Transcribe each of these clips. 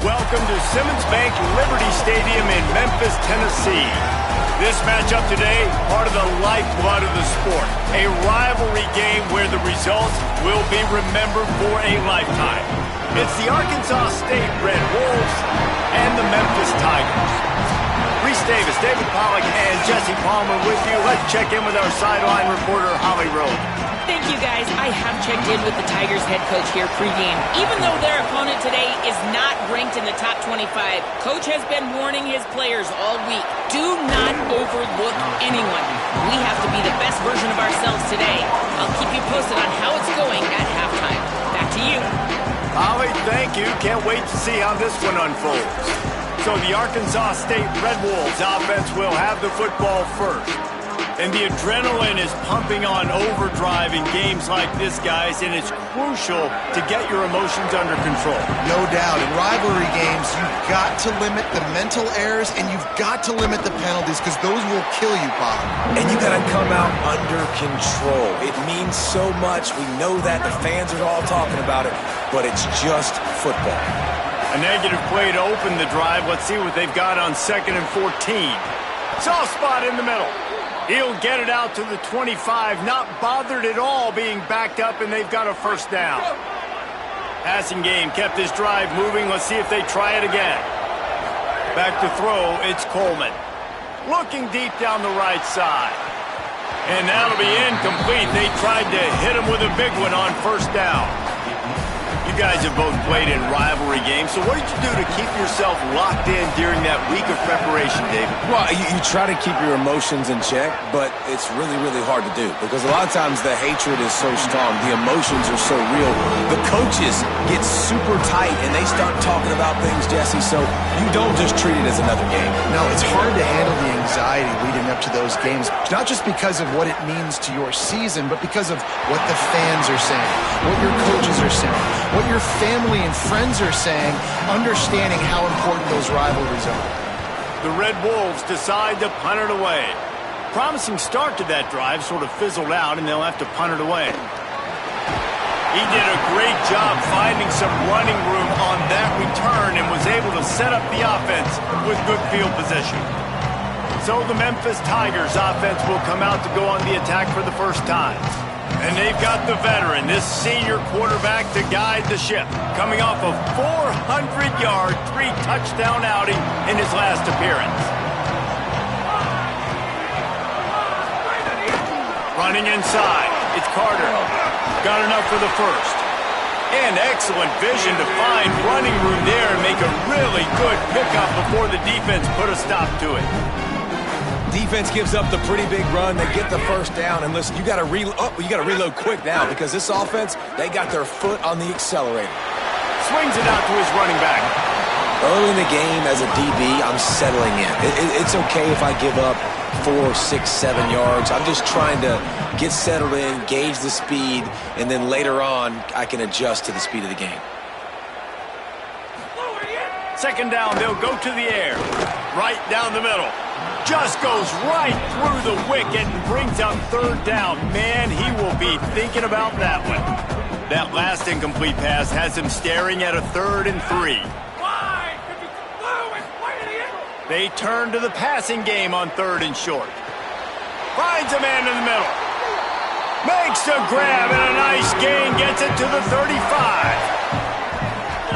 Welcome to Simmons Bank Liberty Stadium in Memphis, Tennessee. This matchup today, part of the lifeblood of the sport. A rivalry game where the results will be remembered for a lifetime. It's the Arkansas State Red Wolves and the Memphis Tigers. Reese Davis, David Pollack, and Jesse Palmer with you. Let's check in with our sideline reporter, Holly Rowe. Thank you, guys. I have checked in with the Tigers head coach here pregame. Even though their opponent today is not ranked in the top 25, Coach has been warning his players all week. Do not overlook anyone. We have to be the best version of ourselves today. I'll keep you posted on how it's going at halftime. Back to you. Holly, thank you. Can't wait to see how this one unfolds. So the Arkansas State Red Wolves offense will have the football first. And the adrenaline is pumping on overdrive in games like this, guys, and it's crucial to get your emotions under control. No doubt. In rivalry games, you've got to limit the mental errors, and you've got to limit the penalties, because those will kill you, Bob. And you got to come out under control. It means so much. We know that. The fans are all talking about it, but it's just football. A negative play to open the drive. Let's see what they've got on 2nd and 14. Soft spot in the middle. He'll get it out to the 25, not bothered at all being backed up, and they've got a first down. Passing game kept this drive moving. Let's see if they try it again. Back to throw, it's Coleman. Looking deep down the right side. And that'll be incomplete. They tried to hit him with a big one on first down. You guys have both played in rivalry games, so what did you do to keep yourself locked in during that week of preparation, David? Well, you try to keep your emotions in check, but it's really, really hard to do because a lot of times the hatred is so strong, the emotions are so real. The coaches get super tight, and they start talking about things, Jesse, so you don't just treat it as another game. No, it's hard to handle the anxiety leading up to those games, not just because of what it means to your season, but because of what the fans are saying, what your coaches are saying, what your family and friends are saying, understanding how important those rivalries are. The Red Wolves decide to punt it away. Promising start to that drive sort of fizzled out, and they'll have to punt it away. He did a great job finding some running room on that return and was able to set up the offense with good field position. So the Memphis Tigers offense will come out to go on the attack for the first time. And they've got the veteran, this senior quarterback, to guide the ship, coming off a 400-yard, 3-touchdown outing in his last appearance. Running inside, it's Carter. Got enough for the first. And excellent vision to find running room there and make a really good pickup before the defense put a stop to it. Defense gives up the pretty big run. They get the first down. And listen, you got to reload quick now because this offense, they got their foot on the accelerator. Swings it out to his running back. Early in the game as a DB, I'm settling in. It's okay if I give up 4, 6, 7 yards. I'm just trying to get settled in, gauge the speed, and then later on, I can adjust to the speed of the game. Second down, they'll go to the air. Right down the middle. Just goes right through the wicket and brings up third down. Man, he will be thinking about that one. That last incomplete pass has him staring at a 3rd and 3. They turn to the passing game on 3rd and short. Finds a man in the middle. Makes a grab and a nice gain. Gets it to the 35.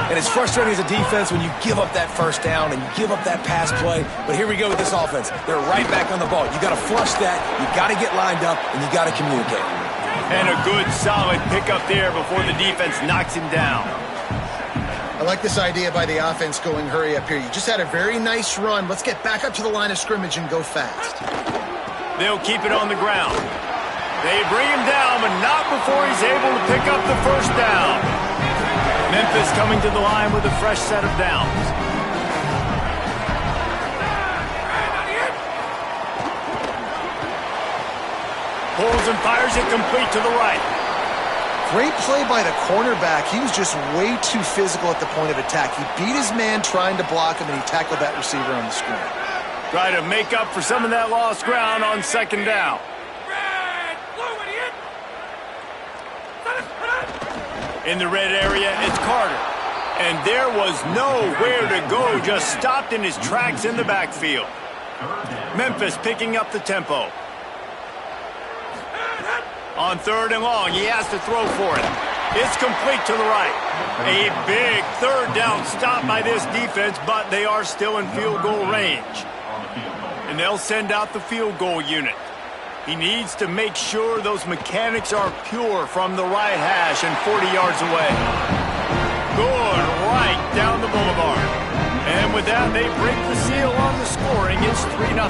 And it's frustrating as a defense when you give up that first down and you give up that pass play. But here we go with this offense. They're right back on the ball. You got to flush that. You got to get lined up, and you got to communicate. And a good, solid pickup there before the defense knocks him down. I like this idea by the offense going hurry up here. You just had a very nice run. Let's get back up to the line of scrimmage and go fast. They'll keep it on the ground. They bring him down, but not before he's able to pick up the first down. Memphis coming to the line with a fresh set of downs. Pulls and fires it complete to the right. Great play by the cornerback. He was just way too physical at the point of attack. He beat his man trying to block him, and he tackled that receiver on the screen. Try to make up for some of that lost ground on second down. In the red area, it's Carter. And there was nowhere to go, just stopped in his tracks in the backfield. Memphis picking up the tempo. On 3rd and long, he has to throw for it. It's complete to the right. A big 3rd down stop by this defense, but they are still in field goal range. And they'll send out the field goal unit. He needs to make sure those mechanics are pure from the right hash and 40 yards away. Good, right down the boulevard. And with that, they break the seal on the scoring. It's 3-0.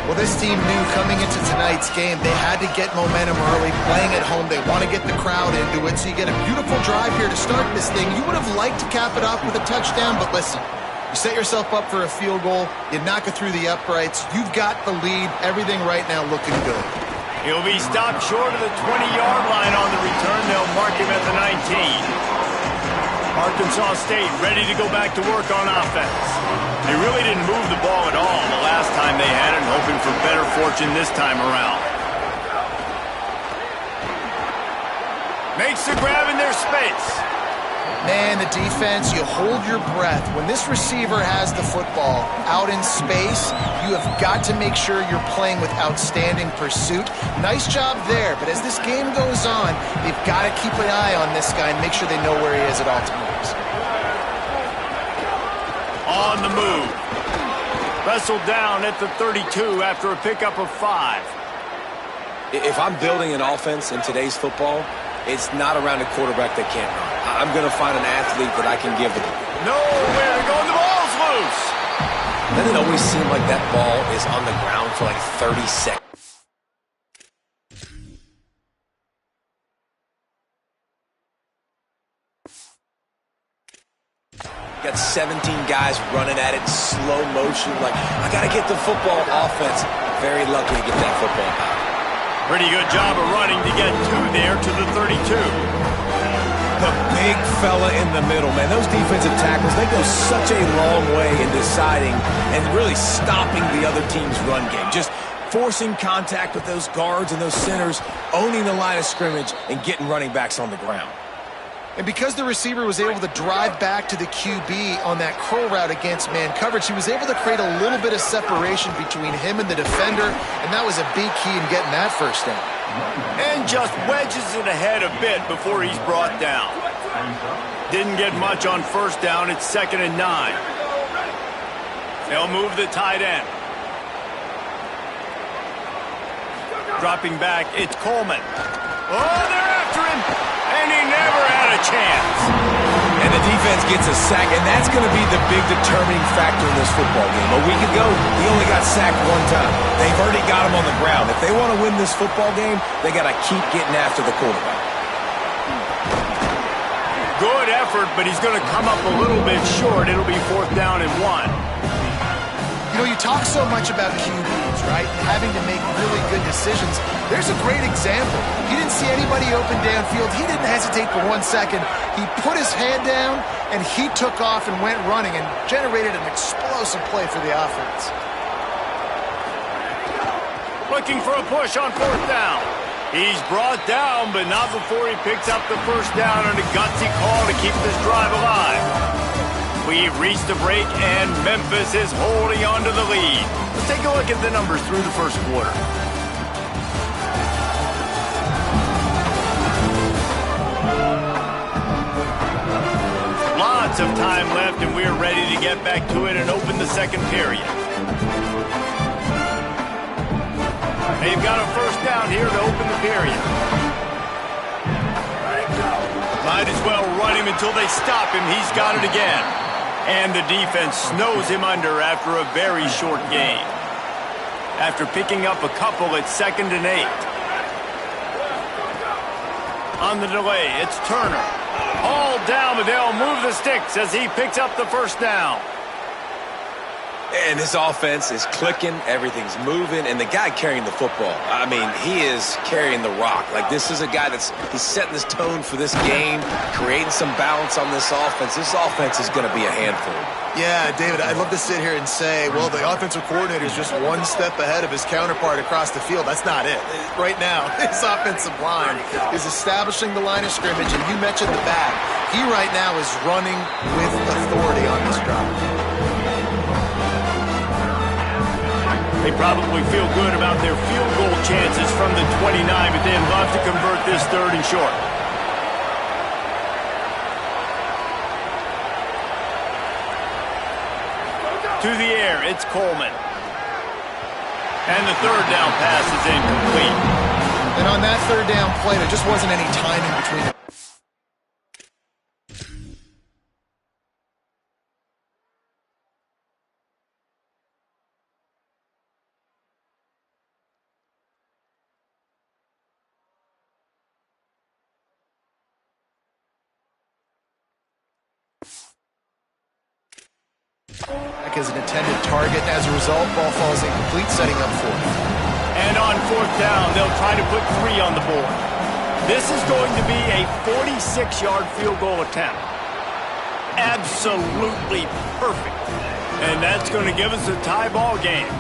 Well, this team knew coming into tonight's game they had to get momentum early, playing at home. They want to get the crowd into it, so you get a beautiful drive here to start this thing. You would have liked to cap it off with a touchdown, but listen, you set yourself up for a field goal, you knock it through the uprights, you've got the lead, everything right now looking good. He'll be stopped short of the 20-yard line on the return. They'll mark him at the 19. Arkansas State ready to go back to work on offense. They really didn't move the ball at all the last time they had it, hoping for better fortune this time around. Makes the grab in their space. Man, the defense, you hold your breath. When this receiver has the football out in space, you have got to make sure you're playing with outstanding pursuit. Nice job there, but as this game goes on, they've got to keep an eye on this guy and make sure they know where he is at all times. On the move. Wrestled down at the 32 after a pickup of 5. If I'm building an offense in today's football, it's not around a quarterback that can't run. I'm going to find an athlete that I can give the ball. Nowhere to go, and the ball's loose. Doesn't it always seem like that ball is on the ground for like 30 seconds? Got 17 guys running at it, slow motion, like, I got to get the football. Offense, very lucky to get that football out. Pretty good job of running to get 2 there to the 32. The big fella in the middle, man. Those defensive tackles, they go such a long way in deciding and really stopping the other team's run game. Just forcing contact with those guards and those centers, owning the line of scrimmage, and getting running backs on the ground. And because the receiver was able to drive back to the QB on that curl route against man coverage, he was able to create a little bit of separation between him and the defender, and that was a big key in getting that first down. And just wedges it ahead a bit before he's brought down. Didn't get much on first down. It's 2nd and 9. They'll move the tight end. Dropping back, it's Coleman. Oh, they're after him, and he never had a chance. And the defense gets a sack, and that's going to be the big determining factor in this football game. A week ago, he only got sacked 1 time. They've already got him on the ground. If they want to win this football game, they got to keep getting after the quarterback. Good effort, but he's going to come up a little bit short. It'll be 4th down and 1. You know, you talk so much about QBs, right? Having to make really good decisions. There's a great example. He didn't see anybody open downfield. He didn't hesitate for 1 second. He put his head down, and he took off and went running and generated an explosive play for the offense. Looking for a push on 4th down. He's brought down, but not before he picks up the first down on a gutsy call to keep this drive alive. We've reached the break, and Memphis is holding on to the lead. Let's take a look at the numbers through the first quarter. Lots of time left, and we're ready to get back to it and open the second period. They've got a first down here to open the period. Might as well run him until they stop him. He's got it again. And the defense snows him under after a very short gain. After picking up a couple, it's 2nd and 8. On the delay, it's Turner. All down, but they'll move the sticks as he picks up the first down. And this offense is clicking, everything's moving, and the guy carrying the football, I mean, he is carrying the rock. Like, this is a guy he's setting this tone for this game, creating some balance on this offense. This offense is going to be a handful. Yeah, David, I'd love to sit here and say, well, the offensive coordinator is just one step ahead of his counterpart across the field. That's not it. Right now, his offensive line is establishing the line of scrimmage, and you mentioned the back. He right now is running with authority on this drive. They probably feel good about their field goal chances from the 29, but they'd love to convert this 3rd and short. To the air, it's Coleman. And the 3rd down pass is incomplete. And on that 3rd down play, there just wasn't any timing between them. As an intended target. As a result, ball falls incomplete, setting up 4th. And on 4th down, they'll try to put 3 on the board. This is going to be a 46-yard field goal attempt. Absolutely perfect. And that's going to give us a tie ball game.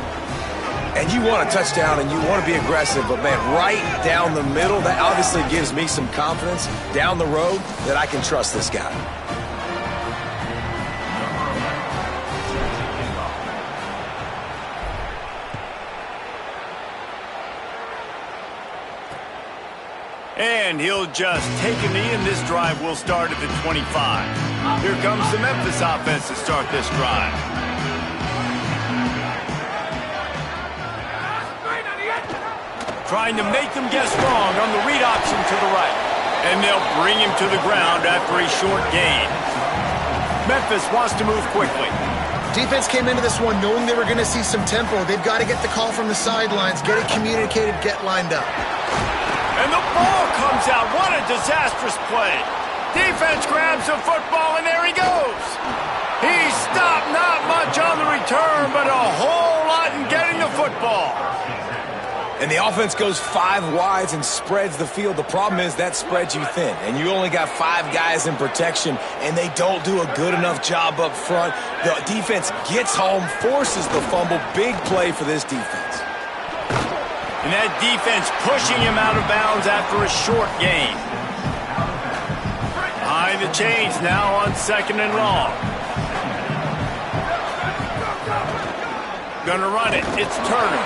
And you want a touchdown and you want to be aggressive, but, man, right down the middle, that obviously gives me some confidence down the road that I can trust this guy. And he'll just take a knee, and this drive will start at the 25. Here comes the Memphis offense to start this drive. Trying to make them guess wrong on the read option to the right. And they'll bring him to the ground after a short gain. Memphis wants to move quickly. Defense came into this one knowing they were going to see some tempo. They've got to get the call from the sidelines, get it communicated, get lined up. And the ball comes out. What a disastrous play. Defense grabs the football, and there he goes. He stopped not much on the return, but a whole lot in getting the football. And the offense goes 5 wides and spreads the field. The problem is that spreads you thin, and you only got 5 guys in protection, and they don't do a good enough job up front. The defense gets home, forces the fumble. Big play for this defense. And that defense pushing him out of bounds after a short gain. Behind the chains now on 2nd and long. Gonna run it. It's Turner.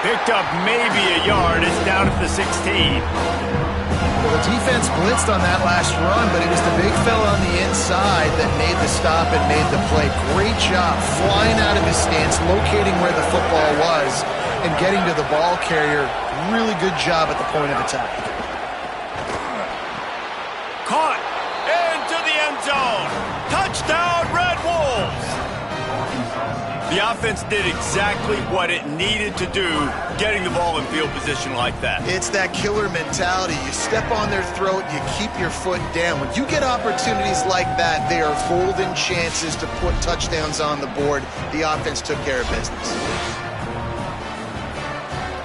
Picked up maybe a yard. It's down at the 16. Well, the defense blitzed on that last run, but it was the big fella on the inside that made the stop and made the play. Great job flying out of his stance, locating where the football was, and getting to the ball carrier. Really good job at the point of attack. Caught into the end zone. Touchdown, Red Wolves. The offense did exactly what it needed to do, getting the ball in field position like that. It's that killer mentality. You step on their throat, you keep your foot down. When you get opportunities like that, they are golden chances to put touchdowns on the board. The offense took care of business.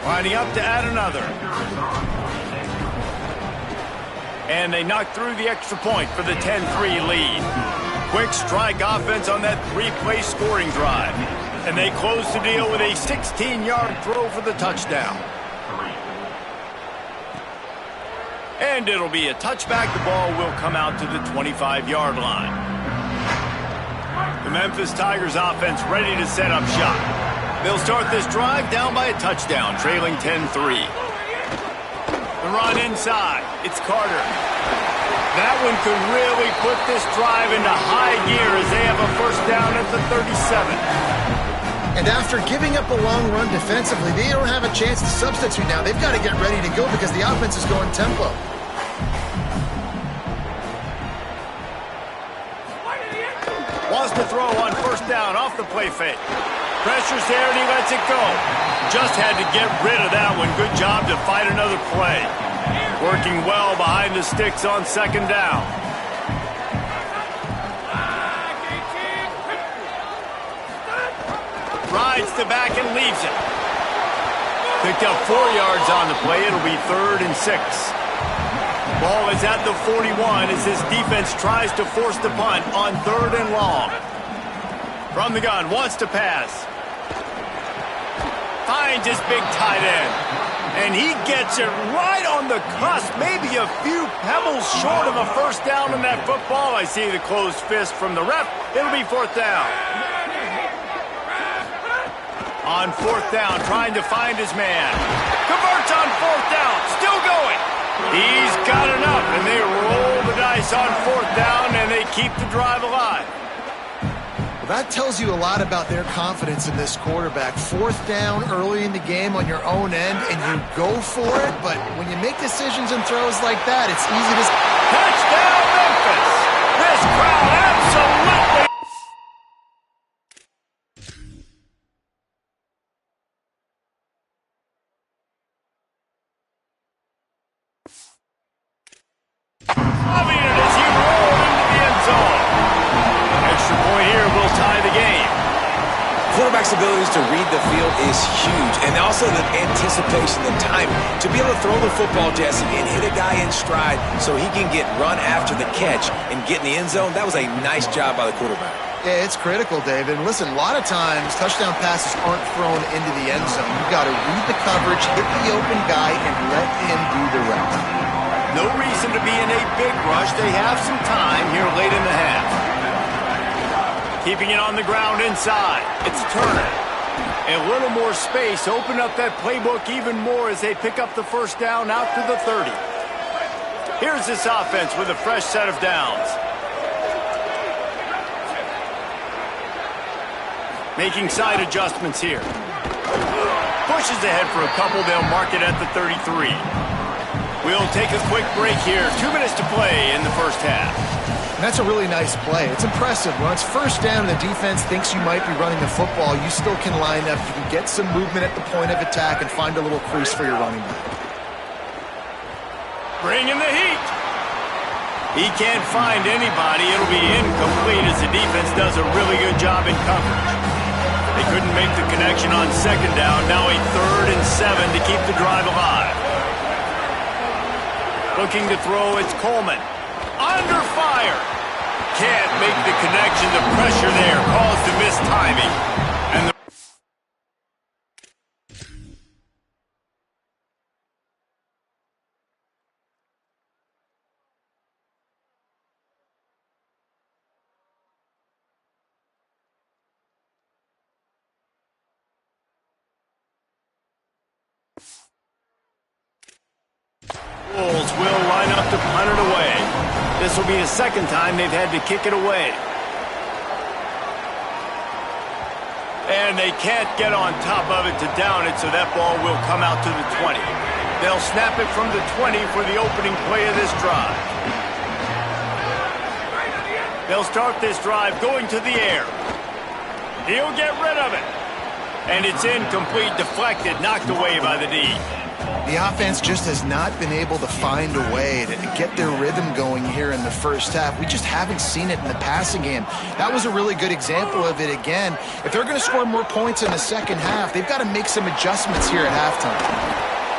Lining up to add another. And they knocked through the extra point for the 10-3 lead. Quick strike offense on that 3-play scoring drive. And they close the deal with a 16-yard throw for the touchdown. And it'll be a touchback. The ball will come out to the 25-yard line. The Memphis Tigers offense ready to set up shop. They'll start this drive down by a touchdown, trailing 10-3. The run inside. It's Carter. That one could really put this drive into high gear as they have a first down at the 37. And after giving up a long run defensively, they don't have a chance to substitute now. They've got to get ready to go because the offense is going tempo. Wants to throw on first down off the play fake. Pressure's there and he lets it go. Just had to get rid of that one. Good job to fight another play. Working well behind the sticks on second down. Rides the back and leaves it. Picked up 4 yards on the play. It'll be 3rd and 6. Ball is at the 41 as this defense tries to force the punt on 3rd and long. From the gun, wants to pass. Finds his big tight end. And he gets it right on the cusp, maybe a few pebbles short of a first down on that football. I see the closed fist from the ref. It'll be 4th down. On 4th down, trying to find his man. Converts on 4th down, still going. He's got enough, and they roll the dice on 4th down, and they keep the drive alive. Well, that tells you a lot about their confidence in this quarterback. 4th down early in the game on your own end, and you go for it, but when you make decisions and throws like that, it's easy to... Touchdown, Memphis! This crowd absolutely... loving it as he rolled into the end zone. Extra point here will tie the game. Quarterback's abilities to read the field is huge, and also the anticipation, the timing. To be able to throw the football, Jesse, and hit a guy in stride so he can get run after the catch and get in the end zone, that was a nice job by the quarterback. Yeah, it's critical, David. And listen, a lot of times touchdown passes aren't thrown into the end zone. You've got to read the coverage, hit the open guy, and let him do the rest. No reason to be in a big rush. They have some time here late in the half. Keeping it on the ground inside. It's a Turner. A little more space. Open up that playbook even more as they pick up the first down out to the 30. Here's this offense with a fresh set of downs. Making side adjustments here. Pushes ahead for a couple. They'll mark it at the 33. We'll take a quick break here. 2 minutes to play in the first half. And that's a really nice play. It's impressive. When it's first down and the defense thinks you might be running the football, you still can line up. You can get some movement at the point of attack and find a little crease for your running back. Bringing the heat. He can't find anybody. It'll be incomplete as the defense does a really good job in coverage. They couldn't make the connection on 2nd down. Now a 3rd and 7 to keep the drive alive. Looking to throw, it's Coleman. Under fire. Can't make the connection. The pressure there caused the missed timing. And the Wolves will line up to punt it away. This will be the 2nd time they've had to kick it away. And they can't get on top of it to down it, so that ball will come out to the 20. They'll snap it from the 20 for the opening play of this drive. They'll start this drive going to the air. He'll get rid of it. And it's incomplete, deflected, knocked away by the D. The offense just has not been able to find a way to get their rhythm going here in the first half. We just haven't seen it in the passing game. That was a really good example of it again. If they're going to score more points in the second half, they've got to make some adjustments here at halftime.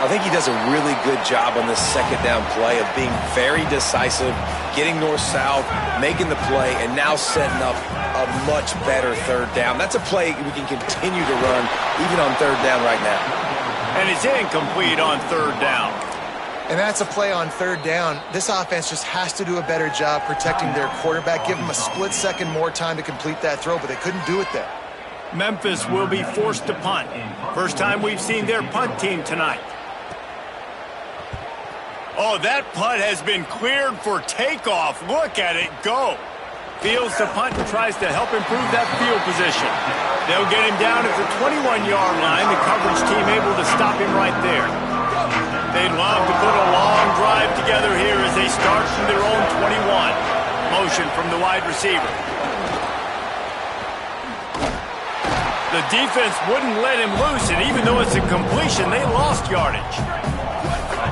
I think he does a really good job on this 2nd down play of being very decisive, getting north-south, making the play, and now setting up a much better 3rd down. That's a play we can continue to run even on 3rd down right now. And it's incomplete on 3rd down. And that's a play on 3rd down. This offense just has to do a better job protecting their quarterback. Give them a split second more time to complete that throw, but they couldn't do it there. Memphis will be forced to punt. First time we've seen their punt team tonight. Oh, that punt has been cleared for takeoff. Look at it go. Fields the punt and tries to help improve that field position. They'll get him down at the 21-yard line. The coverage team able to stop him right there. They'd love to put a long drive together here as they start from their own 21. Motion from the wide receiver. The defense wouldn't let him loose, and even though it's a completion, they lost yardage.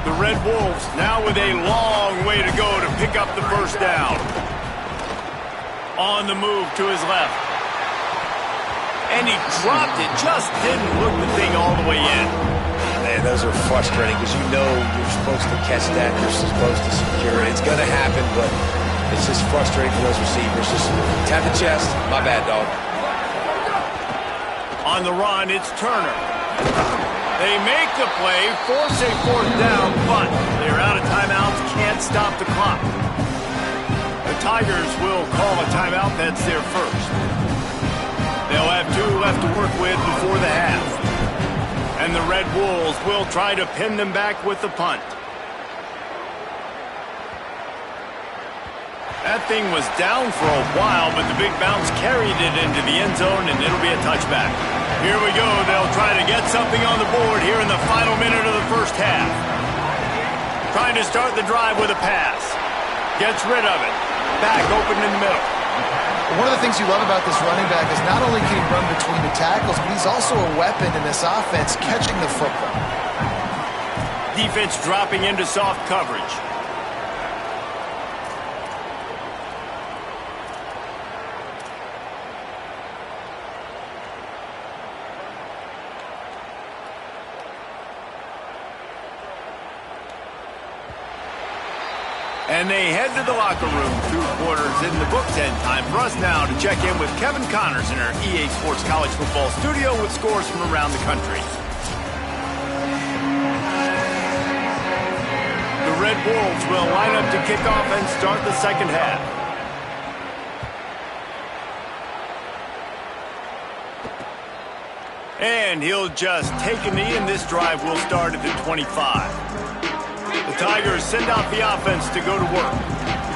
The Red Wolves now with a long way to go to pick up the first down. On the move to his left. And he dropped it, just didn't hook the thing all the way in. Man, those are frustrating because you know you're supposed to catch that, you're supposed to secure it. It's going to happen, but it's just frustrating for those receivers. Just tap the chest. My bad, dog. On the run, it's Turner. They make the play, force a fourth down, but they're out of timeouts, can't stop the clock. The Tigers will call a timeout. That's their first. They'll have 2 left to work with before the half. And the Red Wolves will try to pin them back with the punt. That thing was down for a while, but the big bounce carried it into the end zone, and it'll be a touchback. Here we go. They'll try to get something on the board here in the final minute of the first half. Trying to start the drive with a pass. Gets rid of it. Back open in the middle. One of the things you love about this running back is not only can he run between the tackles, but he's also a weapon in this offense catching the football. Defense dropping into soft coverage. And they head to the locker room, 2 quarters in the books, and time for us now to check in with Kevin Connors in our EA Sports College Football studio with scores from around the country. The Red Wolves will line up to kick off and start the second half. And he'll just take a knee, and this drive will start at the 25. The Tigers send out the offense to go to work.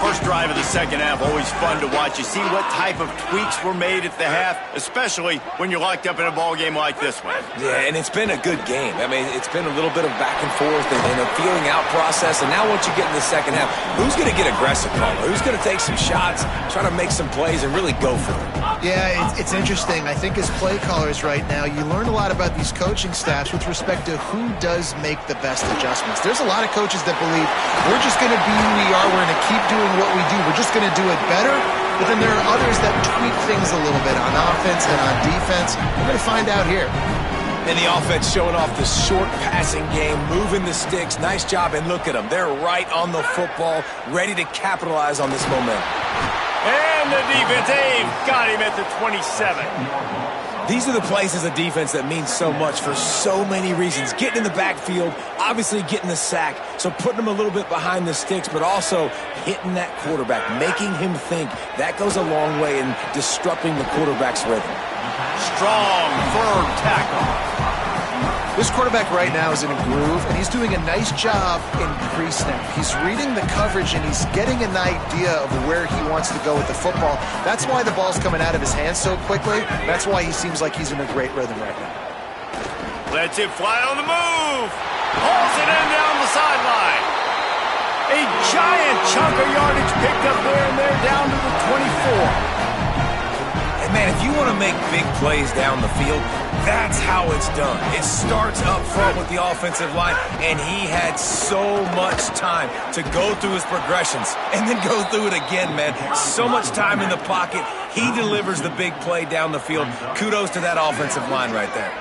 First drive of the second half, always fun to watch. You see what type of tweaks were made at the half, especially when you're locked up in a ball game like this one. Yeah, and it's been a good game. I mean, it's been a little bit of back and forth and a feeling out process. And now once you get in the second half, who's going to get aggressive, Carlo? Who's going to take some shots, try to make some plays, and really go for it? Yeah, it's interesting. I think as play callers right now, you learn a lot about these coaching staffs with respect to who does make the best adjustments. There's a lot of coaches that believe we're just going to be who we are. We're going to keep doing what we do. We're just going to do it better. But then there are others that tweak things a little bit on offense and on defense. We're going to find out here. And the offense showing off the short passing game, moving the sticks. Nice job, and look at them. They're right on the football, ready to capitalize on this momentum. And the defense, they've got him at the 27. These are the plays as a defense that mean so much for so many reasons. Getting in the backfield, obviously getting the sack, so putting them a little bit behind the sticks, but also hitting that quarterback, making him think. That goes a long way in disrupting the quarterback's rhythm. Strong, firm tackle. This quarterback right now is in a groove, and he's doing a nice job in pre-snap. He's reading the coverage, and he's getting an idea of where he wants to go with the football. That's why the ball's coming out of his hands so quickly. That's why he seems like he's in a great rhythm right now. Lets it fly on the move. Hauls it in down the sideline. A giant chunk of yardage picked up there, and they're down to the 24. And man, if you want to make big plays down the field, that's how it's done. It starts up front with the offensive line, and he had so much time to go through his progressions and then go through it again, man. So much time in the pocket. He delivers the big play down the field. Kudos to that offensive line right there.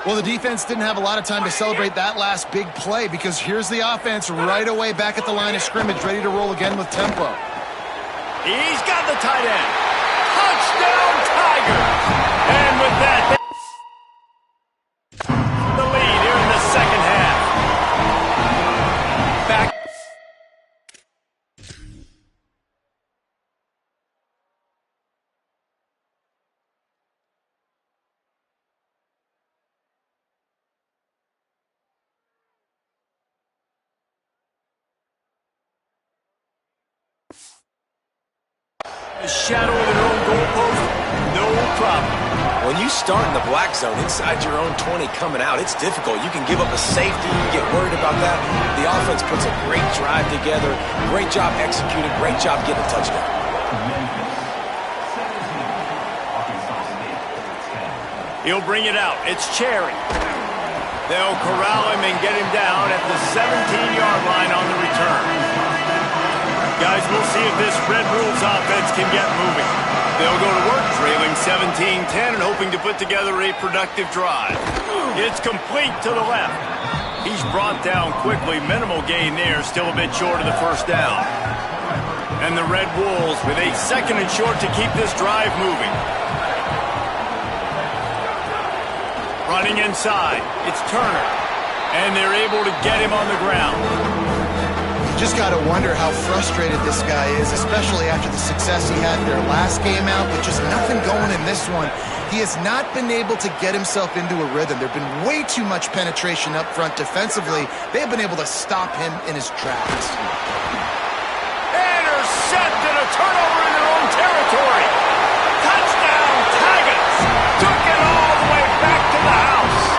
Well, the defense didn't have a lot of time to celebrate that last big play because here's the offense right away back at the line of scrimmage, ready to roll again with tempo. He's got the tight end. Touchdown, Tigers! And with that, the lead here in the second half. Back. The shadow of their own goalpost, no problem. When you start in the black zone inside your own 20 coming out, it's difficult. You can give up a safety, you get worried about that. The offense puts a great drive together, great job executing, great job getting a touchdown. He'll bring it out. It's Cherry. They'll corral him and get him down at the 17-yard line on the return. Guys, we'll see if this Red Wolves offense can get moving. They'll go to work trailing 17-10 and hoping to put together a productive drive. It's complete to the left. He's brought down quickly. Minimal gain there. Still a bit short of the first down. And the Red Wolves with a 2nd and short to keep this drive moving. Running inside. It's Turner. And they're able to get him on the ground. Just got to wonder how frustrated this guy is, especially after the success he had in their last game out, but just nothing going in this one. He has not been able to get himself into a rhythm. There's been way too much penetration up front defensively. They've been able to stop him in his tracks. Intercepted, a turnover in their own territory. Touchdown, Tigers. Took it all the way back to the house.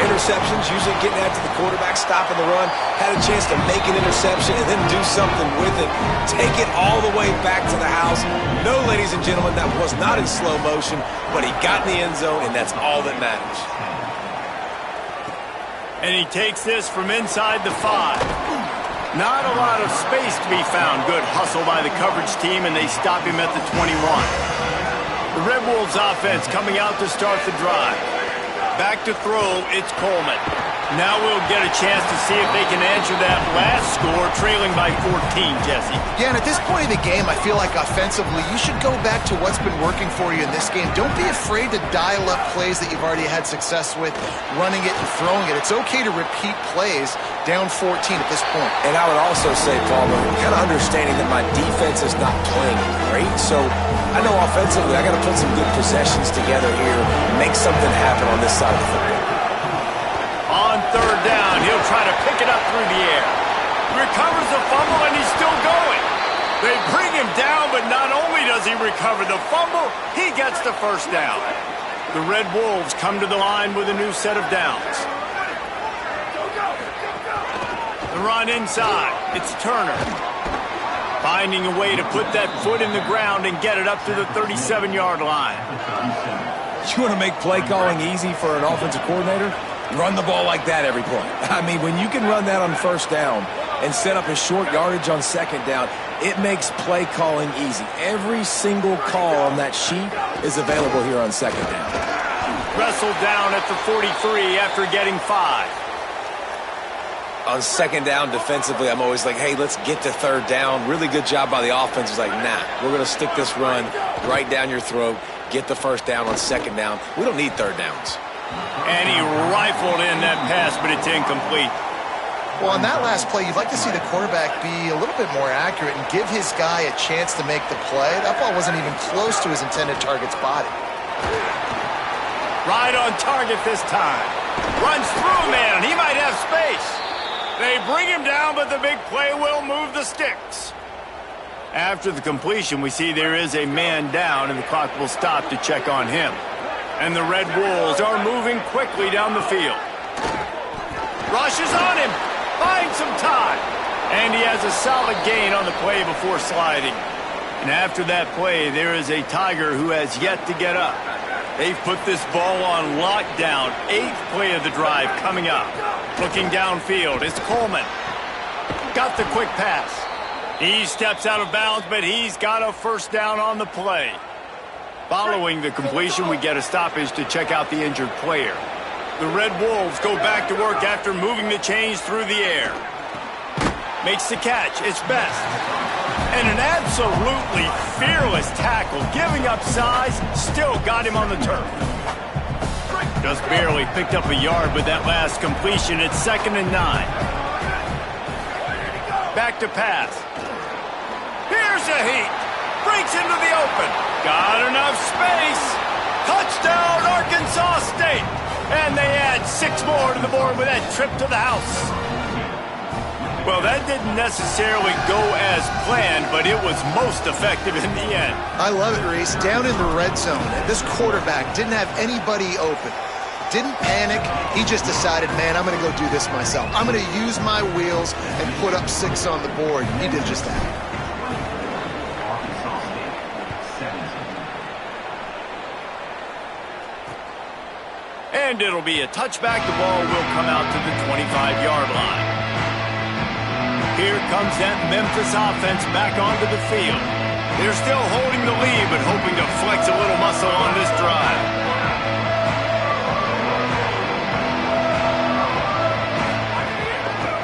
Interceptions, usually getting after the quarterback, stopping the run, had a chance to make an interception and then do something with it, take it all the way back to the house. No, ladies and gentlemen, that was not in slow motion, but he got in the end zone, and that's all that matters. And he takes this from inside the 5. Not a lot of space to be found. Good hustle by the coverage team, and they stop him at the 21. The Red Wolves offense coming out to start the drive. Back to throw, it's Coleman. Now we'll get a chance to see if they can answer that last score, trailing by 14, Jesse. Yeah, and at this point of the game, I feel like offensively, you should go back to what's been working for you in this game. Don't be afraid to dial up plays that you've already had success with, running it and throwing it. It's okay to repeat plays down 14 at this point. And I would also say, Palmer, kind of understanding that my defense is not playing great, so I know offensively I got to put some good possessions together here and make something happen on this side of the football. On 3rd down, he'll try to pick it up through the air. Recovers the fumble, and he's still going. They bring him down, but not only does he recover the fumble, he gets the first down. The Red Wolves come to the line with a new set of downs. The run inside. It's Turner. Finding a way to put that foot in the ground and get it up to the 37-yard line. You want to make play calling easy for an offensive coordinator? Run the ball like that every play. I mean, when you can run that on 1st down and set up a short yardage on 2nd down, it makes play calling easy. Every single call on that sheet is available here on 2nd down. Wrestled down at the 43 after getting 5. On 2nd down defensively, I'm always like, hey, let's get to 3rd down. Really good job by the offense. It's like, nah, we're going to stick this run right down your throat, get the 1st down on 2nd down. We don't need 3rd downs. And he rifled in that pass, but it's incomplete. Well, on that last play, you'd like to see the quarterback be a little bit more accurate and give his guy a chance to make the play. That ball wasn't even close to his intended target's body. Right on target this time. Runs through, man. He might have space. They bring him down, but the big play will move the sticks. After the completion, we see there is a man down, and the clock will stop to check on him. And the Red Wolves are moving quickly down the field. Rushes on him. Finds some time. And he has a solid gain on the play before sliding. And after that play, there is a Tiger who has yet to get up. They've put this ball on lockdown. 8th play of the drive coming up. Looking downfield, it's Coleman. Got the quick pass. He steps out of bounds, but he's got a 1st down on the play. Following the completion, we get a stoppage to check out the injured player. The Red Wolves go back to work after moving the chains through the air. Makes the catch. It's Best. And an absolutely fearless tackle, giving up size, still got him on the turf. Just barely picked up a yard with that last completion. It's 2nd and 9. Back to pass. Here's a heat. Breaks into the open. Got enough space. Touchdown, Arkansas State. And they add 6 more to the board with that trip to the house. Well, that didn't necessarily go as planned, but it was most effective in the end. I love it, Reese. Down in the red zone, this quarterback didn't have anybody open. Didn't panic. He just decided, man, I'm going to go do this myself. I'm going to use my wheels and put up 6 on the board. He did just that. And it'll be a touchback. The ball will come out to the 25-yard line. Here comes that Memphis offense back onto the field. They're still holding the lead, but hoping to flex a little muscle on this drive.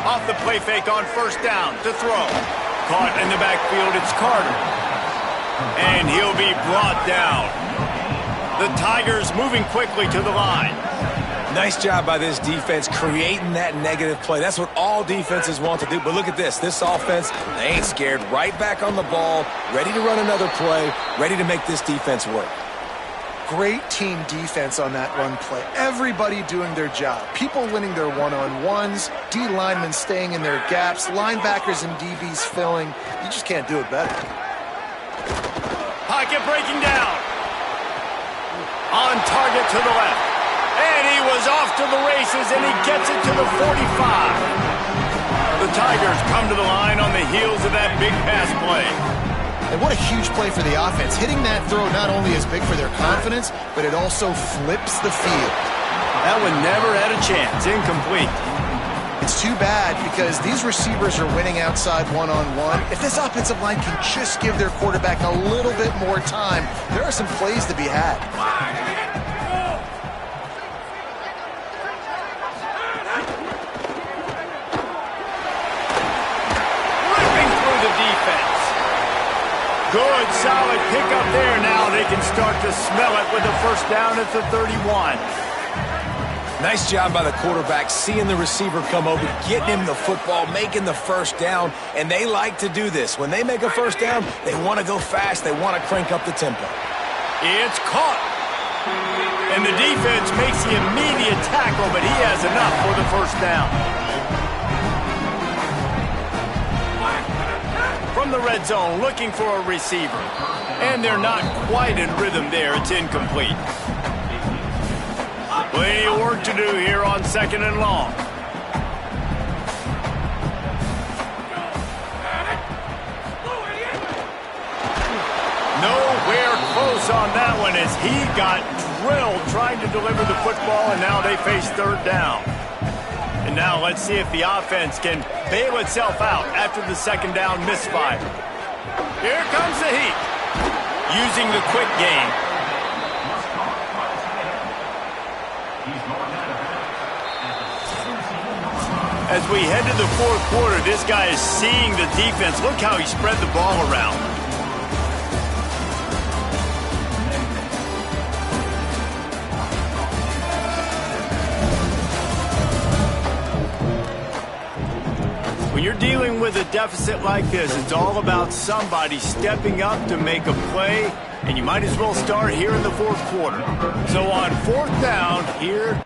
Off the play fake on first down to throw. Caught in the backfield, it's Carter. And he'll be brought down. The Tigers moving quickly to the line. Nice job by this defense creating that negative play. That's what all defenses want to do. But look at this. This offense, they ain't scared. Right back on the ball, ready to run another play, ready to make this defense work. Great team defense on that run play. Everybody doing their job. People winning their one-on-ones, D linemen staying in their gaps, linebackers and DBs filling. You just can't do it better. Pocket breaking down. On target to the left. And he was off to the races, and he gets it to the 45. The Tigers come to the line on the heels of that big pass play. And what a huge play for the offense. Hitting that throw not only is big for their confidence, but it also flips the field. That one never had a chance. Incomplete. It's too bad because these receivers are winning outside one-on-one. If this offensive line can just give their quarterback a little bit more time, there are some plays to be had. Good, solid pickup there. Now they can start to smell it with a first down at the 31. Nice job by the quarterback, seeing the receiver come over, getting him the football, making the first down, and they like to do this. When they make a first down, they want to go fast. They want to crank up the tempo. It's caught. And the defense makes the immediate tackle, but he has enough for the first down. From the red zone, looking for a receiver. And they're not quite in rhythm there. It's incomplete. Plenty of work to do here on 2nd and long. Nowhere close on that one as he got drilled trying to deliver the football, and now they face 3rd down. And now let's see if the offense can bail itself out after the 2nd down misfire. Here comes the heat. Using the quick game. As we head to the 4th quarter, this guy is seeing the defense. Look how he spread the ball around. When you're dealing with a deficit like this, it's all about somebody stepping up to make a play, and you might as well start here in the 4th quarter. So on 4th down, here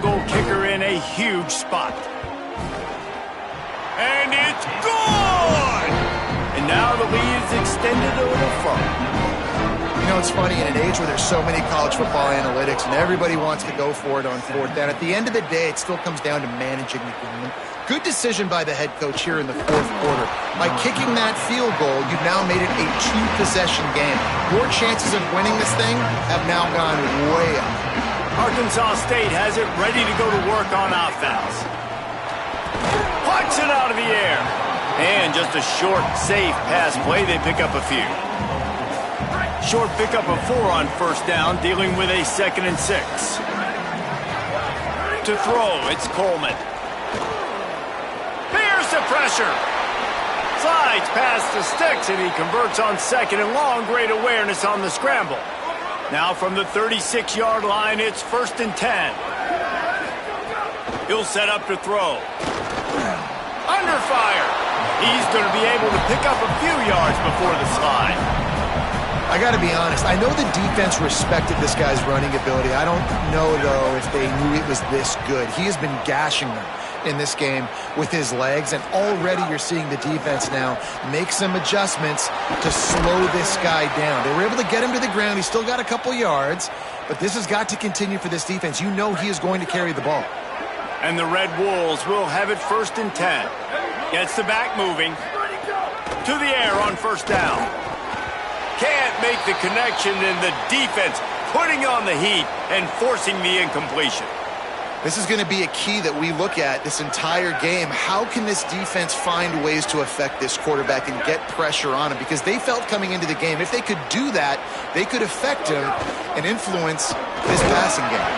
goal kicker in a huge spot. And it's good! And now the lead is extended a little further. You know, it's funny, in an age where there's so many college football analytics and everybody wants to go for it on fourth down, at the end of the day, it still comes down to managing the game. Good decision by the head coach here in the fourth quarter. By kicking that field goal, you've now made it a two-possession game. Your chances of winning this thing have now gone way up. Arkansas State has it ready to go to work on offense. Pucks it out of the air. And just a short, safe pass play, they pick up a few. Short pickup of 4 on first down, dealing with a 2nd and 6. To throw, it's Coleman. Here's the pressure. Slides past the sticks, and he converts on 2nd and long. Great awareness on the scramble. Now from the 36-yard line, it's 1st and 10. He'll set up to throw. Under fire. He's going to be able to pick up a few yards before the slide. I got to be honest, I know the defense respected this guy's running ability. I don't know, though, if they knew it was this good. He has been gashing them in this game with his legs, and already you're seeing the defense now make some adjustments to slow this guy down. They were able to get him to the ground. He's still got a couple yards, but this has got to continue for this defense. You know he is going to carry the ball. And the Red Wolves will have it 1st and 10. Gets the back moving. To the air on first down. Can't make the connection, and the defense putting on the heat and forcing the incompletion. This is going to be a key that we look at this entire game. How can this defense find ways to affect this quarterback and get pressure on him? Because they felt coming into the game, if they could do that, they could affect him and influence this passing game.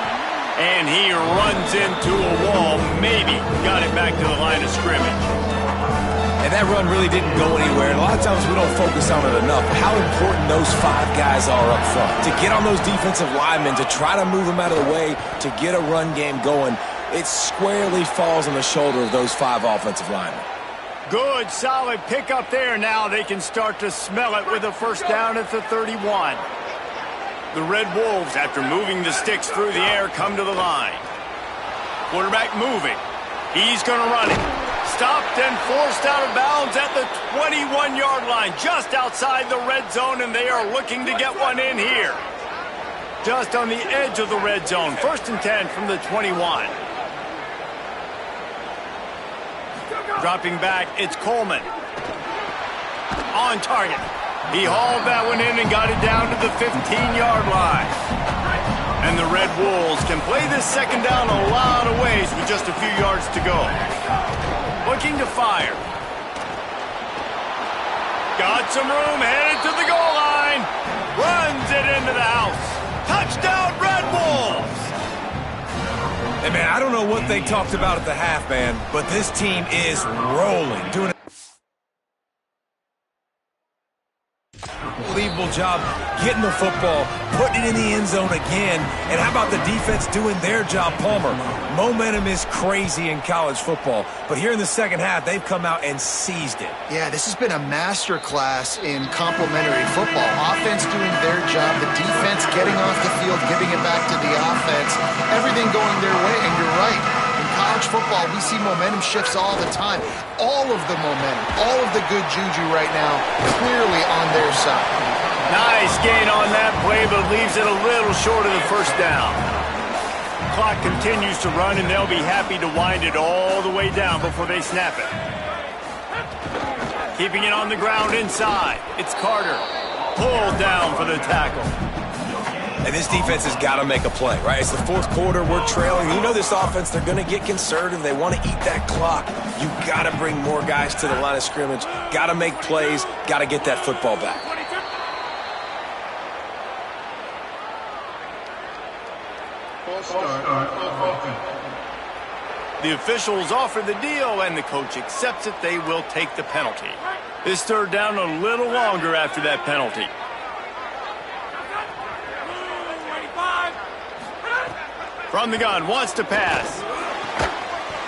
And he runs into a wall, maybe got it back to the line of scrimmage. And that run really didn't go anywhere. And a lot of times we don't focus on it enough. How important those 5 guys are up front. To get on those defensive linemen, to try to move them out of the way, to get a run game going, it squarely falls on the shoulder of those 5 offensive linemen. Good, solid pickup there. Now they can start to smell it with a first down at the 31. The Red Wolves, after moving the sticks through the air, come to the line. Quarterback moving. He's going to run it. Stopped and forced out of bounds at the 21-yard line, just outside the red zone, and they are looking to get one in here. Just on the edge of the red zone. 1st and 10 from the 21. Dropping back, it's Coleman. On target. He hauled that one in and got it down to the 15-yard line. And the Red Wolves can play this second down a lot of ways with just a few yards to go. Looking to fire. Got some room, headed to the goal line. Runs it into the house. Touchdown, Red Wolves! Hey, man, I don't know what they talked about at the half, man, but this team is rolling. Doing unbelievable job getting the football, putting it in the end zone again. And how about the defense doing their job, Palmer? Momentum is crazy in college football, but here in the second half, they've come out and seized it. Yeah, this has been a master class in complementary football. Offense doing their job, the defense getting off the field, giving it back to the offense, everything going their way, and you're right. In college football, we see momentum shifts all the time. All of the momentum, all of the good juju right now, clearly on their side. Nice gain on that play, but leaves it a little short of the first down. Clock continues to run, and they'll be happy to wind it all the way down before they snap it. Keeping it on the ground inside. It's Carter. Pulled down for the tackle. And this defense has got to make a play, right? It's the fourth quarter. We're trailing. You know this offense, they're going to get conservative. They want to eat that clock. You got to bring more guys to the line of scrimmage. Got to make plays. Got to get that football back. The officials offer the deal, and the coach accepts it. They will take the penalty. This third down a little longer after that penalty. From the gun, wants to pass.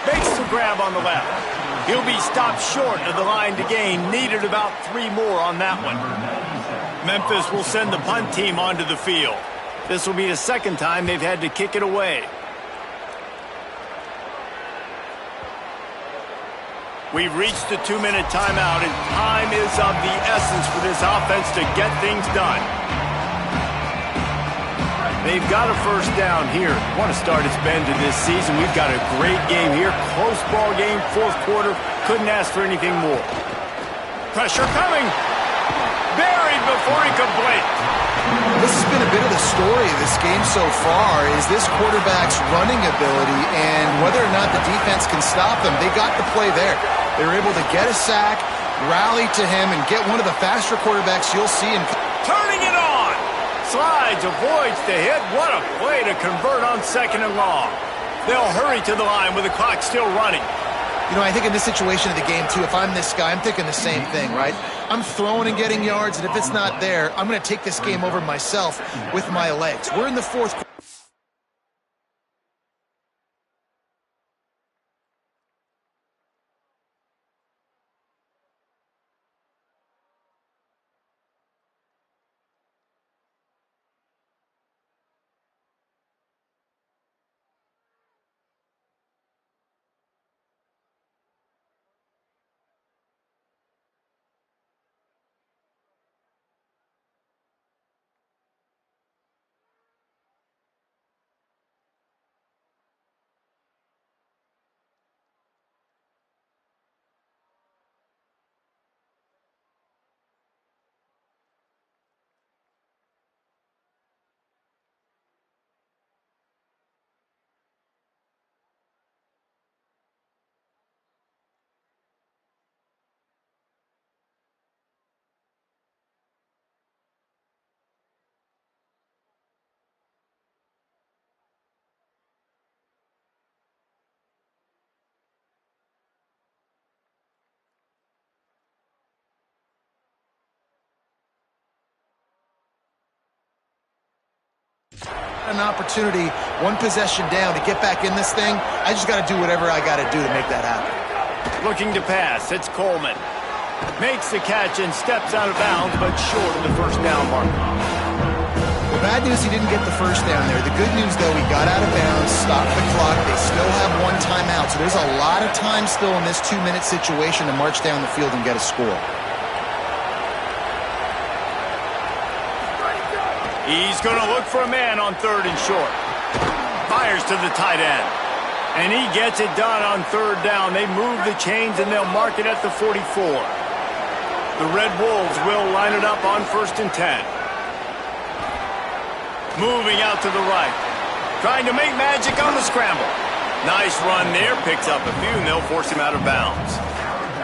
Makes the grab on the left. He'll be stopped short of the line to gain. Needed about 3 more on that one. Memphis will send the punt team onto the field. This will be the second time they've had to kick it away. We've reached the 2-minute timeout, and time is of the essence for this offense to get things done. They've got a first down here. Want to start its bend to this season. We've got a great game here. Close ball game, fourth quarter. Couldn't ask for anything more. Pressure coming. Buried before he could blink. This has been a bit of the story of this game so far, is this quarterback's running ability and whether or not the defense can stop them. They got the play there. They were able to get a sack, rally to him, and get one of the faster quarterbacks you'll see in. Turning it on. Slides, avoids the hit. What a play to convert on 2nd and long. They'll hurry to the line with the clock still running. You know, I think in this situation of the game, too, if I'm this guy, I'm thinking the same thing, right? I'm throwing and getting yards, and if it's not there, I'm going to take this game over myself with my legs. We're in the fourth quarter. An opportunity, one possession down to get back in this thing. I just got to do whatever I got to do to make that happen. Looking to pass, it's Coleman. Makes the catch and steps out of bounds, but short of the first down mark. The bad news, he didn't get the first down there. The good news, though, he got out of bounds, stopped the clock. They still have one timeout, so there's a lot of time still in this 2-minute situation to march down the field and get a score. He's going to look for a man on 3rd and short. Fires to the tight end. And he gets it done on 3rd down. They move the chains and they'll mark it at the 44. The Red Wolves will line it up on 1st and 10. Moving out to the right. Trying to make magic on the scramble. Nice run there. Picks up a few and they'll force him out of bounds.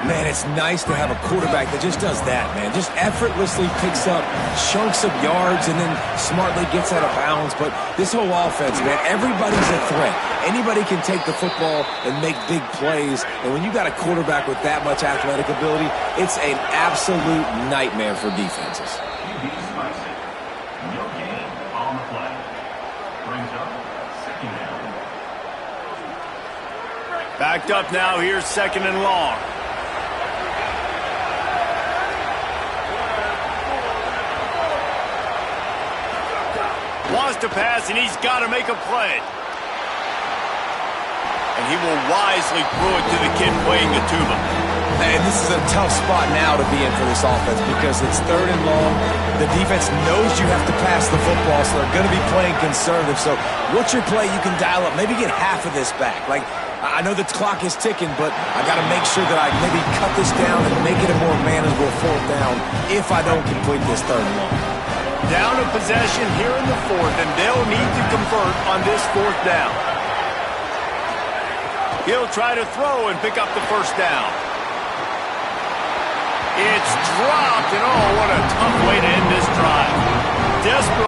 Man, it's nice to have a quarterback that just does that, man. Just effortlessly picks up chunks of yards and then smartly gets out of bounds. But this whole offense, man, everybody's a threat. Anybody can take the football and make big plays. And when you got a quarterback with that much athletic ability, it's an absolute nightmare for defenses. Backed up now, here's 2nd and long. Wants to pass, and he's got to make a play. And he will wisely throw it to the kid playing the tuba. And this is a tough spot now to be in for this offense because it's 3rd and long. The defense knows you have to pass the football, so they're going to be playing conservative. So what's your play you can dial up? Maybe get half of this back. Like, I know the clock is ticking, but I got to make sure that I maybe cut this down and make it a more manageable 4th down if I don't complete this 3rd and long. Down a possession here in the 4th, and they'll need to convert on this 4th down. He'll try to throw and pick up the first down. It's dropped, and oh, what a tough way to end this drive. Desperate.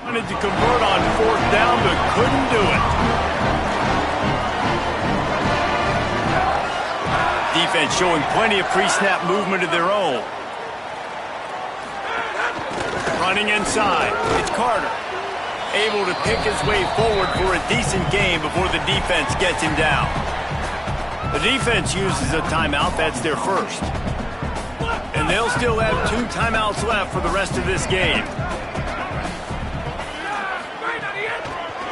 Wanted to convert on 4th down, but couldn't do it. defense showing plenty of pre-snap movement of their own. Running inside. It's Carter. Able to pick his way forward for a decent game before the defense gets him down. The defense uses a timeout. That's their first. And they'll still have 2 timeouts left for the rest of this game.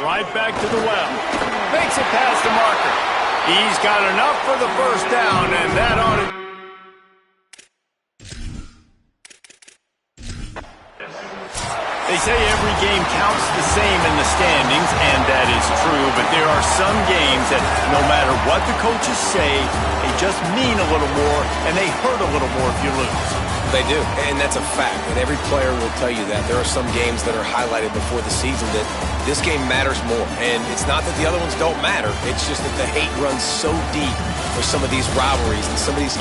Right back to the well. Makes it past the marker. He's got enough for the first down, and that ought to... They say every game counts the same in the standings, and that is true, but there are some games that no matter what the coaches say, they just mean a little more, and they hurt a little more if you lose. They do, and that's a fact, and every player will tell you that. There are some games that are highlighted before the season that this game matters more, and it's not that the other ones don't matter. It's just that the hate runs so deep for some of these rivalries and some of these